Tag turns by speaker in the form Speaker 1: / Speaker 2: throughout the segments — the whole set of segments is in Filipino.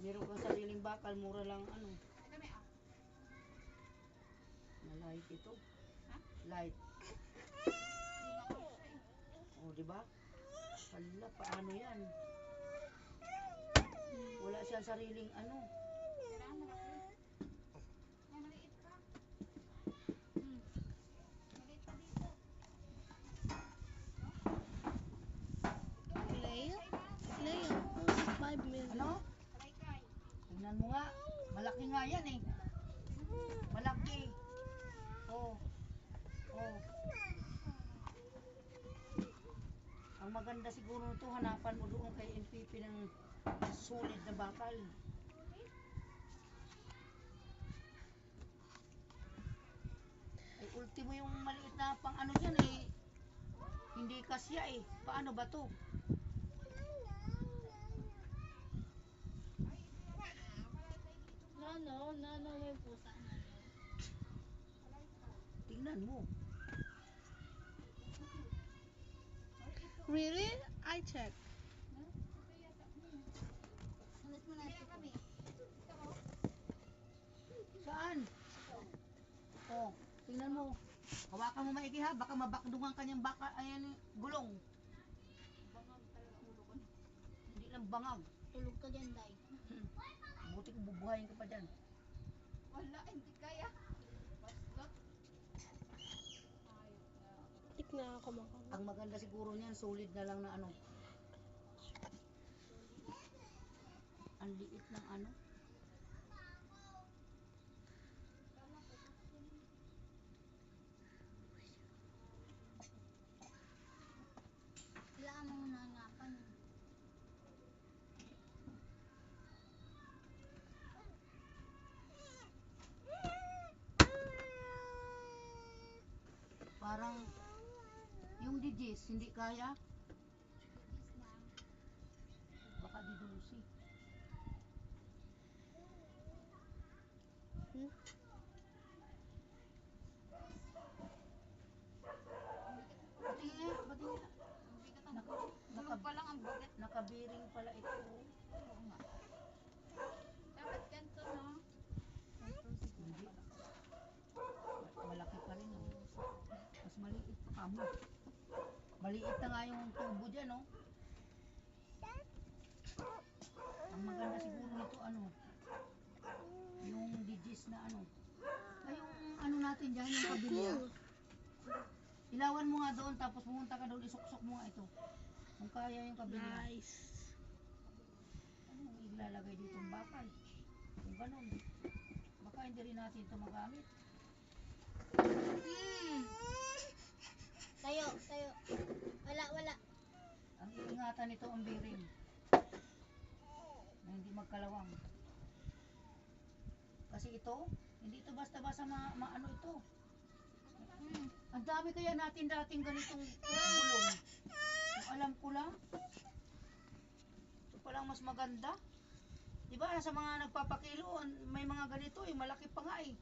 Speaker 1: Meron kang sariling bakal, mura lang ano.
Speaker 2: Kami ah.
Speaker 1: Na light ito.
Speaker 2: Ha?
Speaker 1: Light.
Speaker 2: Hindi na ako siya eh.
Speaker 1: O, di ba? Hala, paano yan? Wala siyang sariling ano.
Speaker 2: Kailangan malaki. Ay, maliit pa. Maliit pa dito.
Speaker 3: Leo? Leo, 5 minutes.
Speaker 1: Ano?
Speaker 2: Kalaykay.
Speaker 1: Tingnan mo nga. Malaki nga yan eh. Malaki. Oh. Oh. Ang maganda siguro nito, hanapan mo doon kay NPP ng solid na bakal. Ay, ultimo yung maliit na pang ano dyan eh. Hindi kasya eh. Paano ba to?
Speaker 3: No, may pusa na.
Speaker 1: Tingnan mo.
Speaker 3: Really? I check.
Speaker 2: Ulit mo na kami.
Speaker 1: Saan? Oh, tingnan mo. Hawakan mo maigi ha, baka mabakdungan kanyang baka, ayan, gulong.
Speaker 2: Bangag talaga ulo ko.
Speaker 1: Hindi lang bangag.
Speaker 3: Tulog ka dyan, Day.
Speaker 1: Buti kung bubuhayin ka pa dyan.
Speaker 2: Wala, hindi kaya. Baslot. Ayos na.
Speaker 3: Tik na ako makama.
Speaker 1: Ang maganda siguro niyan, solid na lang na ano. Ang liit ng ano.
Speaker 3: Kailangan mong nangapan.
Speaker 1: Parang, yung digis, hindi kaya. Baka didusi.
Speaker 3: Hmm?
Speaker 1: Pati nga, pati nga.
Speaker 2: Ang bigat ang gulong pa lang ang bigat.
Speaker 1: Nakabiring pala ito.
Speaker 2: Oo nga. Dapat ganito, no?
Speaker 1: Hindi. Malaki pa rin. Oh. Mas maliit pa kamo. Maliit na nga yung tubo dyan, no? Ang maganda siguro nito, ano, yung digis na ano. Ay, yung ano natin dyan, yung kabilya. Ilawan mo nga doon, tapos pumunta ka doon, isuksok mo nga ito. Kung kaya yung kabilya.
Speaker 3: Nice.
Speaker 1: Ano yung ilalagay dito ang bakal? Kung ganun. Baka hindi rin natin ito magamit.
Speaker 3: Tayo. Wala.
Speaker 1: Ang iingatan nito ang bearing. Na hindi magkalawang. Kasi ito, hindi ito basta-basta maano ito. Ang dami kaya natin dating ganitong gulong. Kung alam ko lang. Ito palang mas maganda. Diba sa mga nagpapakilo, may mga ganito eh, malaki pa nga eh.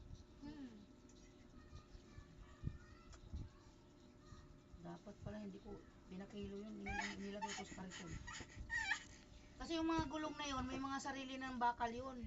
Speaker 1: Dapat pala hindi ko pinakilo yun, nilagay ko sa karton. Kasi yung mga gulong na yun, may mga sarili ng bakal yun.